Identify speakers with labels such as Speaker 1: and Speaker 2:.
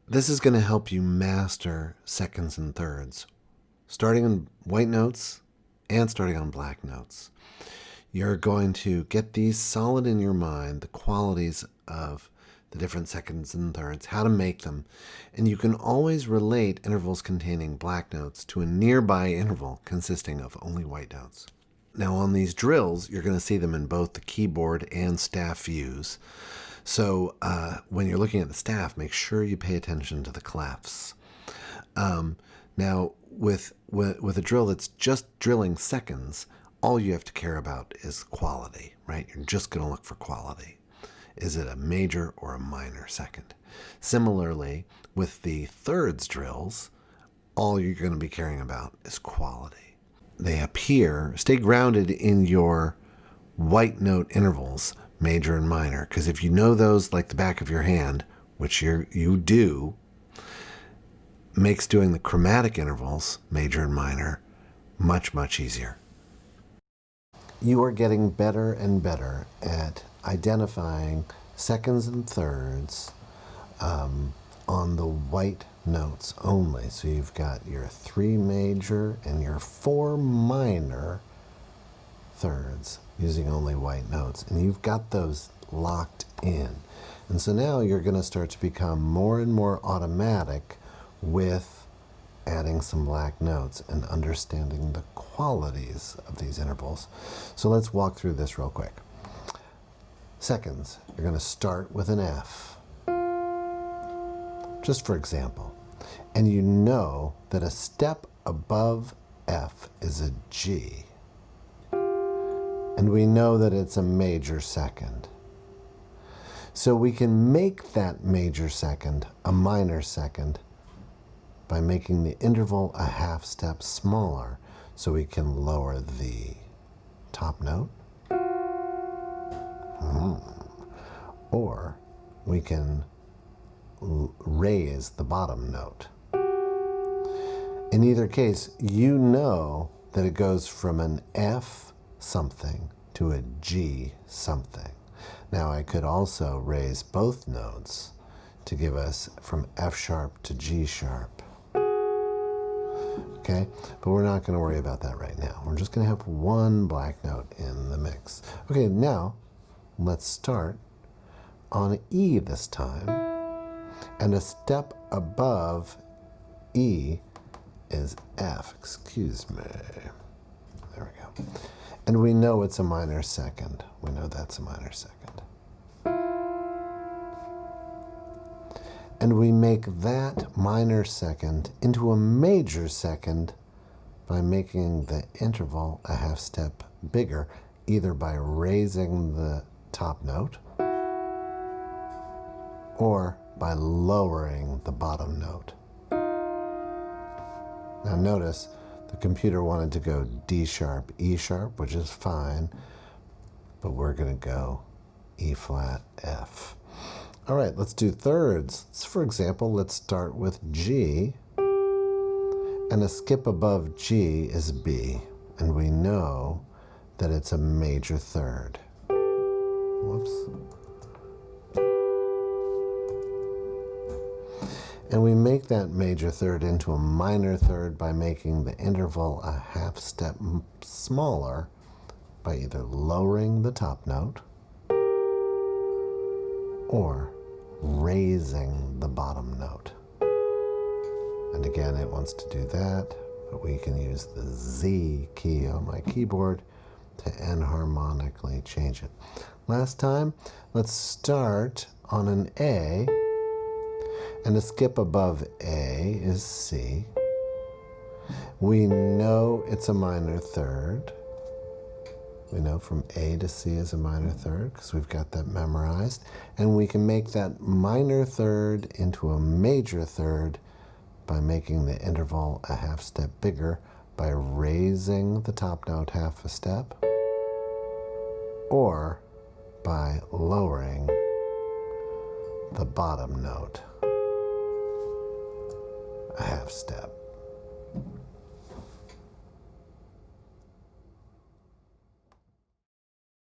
Speaker 1: This is going to help you master seconds and thirds, starting on white notes and starting on black notes. You're going to get these solid in your mind, the qualities of the different seconds and thirds, how to make them, and you can always relate intervals containing black notes to a nearby interval consisting of only white notes. Now on these drills, you're going to see them in both the keyboard and staff views. So when you're looking at the staff, make sure you pay attention to the clefs. Now with a drill that's just drilling seconds, all you have to care about is quality, right? You're just going to look for quality. Is it a major or a minor second? Similarly, with the thirds drills, all you're going to be caring about is quality. They appear, stay grounded in your white note intervals, major and minor, because if you know those like the back of your hand, which you do, makes doing the chromatic intervals, major and minor, much, much easier. You are getting better and better at identifying seconds and thirds on the white notes only. So you've got your 3 major and your 4 minor thirds using only white notes, and you've got those locked in. And so now you're going to start to become more and more automatic with adding some black notes and understanding the qualities of these intervals. So let's walk through this real quick. Seconds, you're going to start with an F, just for example. And you know that a step above F is a G. And we know that it's a major second. So we can make that major second a minor second by making the interval a half step smaller, so we can lower the top note. Or we can raise the bottom note. In either case, you know that it goes from an F something to a G something. Now I could also raise both notes to give us from F sharp to G sharp. Okay, but we're not going to worry about that right now. We're just going to have one black note in the mix. Okay, now let's start on E this time. And a step above E is F. Excuse me. There we go. And we know it's a minor second. We know that's a minor second. And we make that minor second into a major second by making the interval a half step bigger, either by raising the top note or by lowering the bottom note. Now notice the computer wanted to go D sharp, E sharp, which is fine, but we're going to go E flat, F. All right, let's do thirds. For example, let's start with G, and a skip above G is B, and we know that it's a major third. Whoops. And we make that major third into a minor third by making the interval a half step smaller by either lowering the top note or raising the bottom note. And again, it wants to do that, but we can use the Z key on my keyboard to enharmonically change it. Last time, let's start on an A, and a skip above A is C. We know it's a minor third. We know from A to C is a minor third because we've got that memorized. And we can make that minor third into a major third by making the interval a half step bigger by raising the top note half a step or by lowering the bottom note a half step.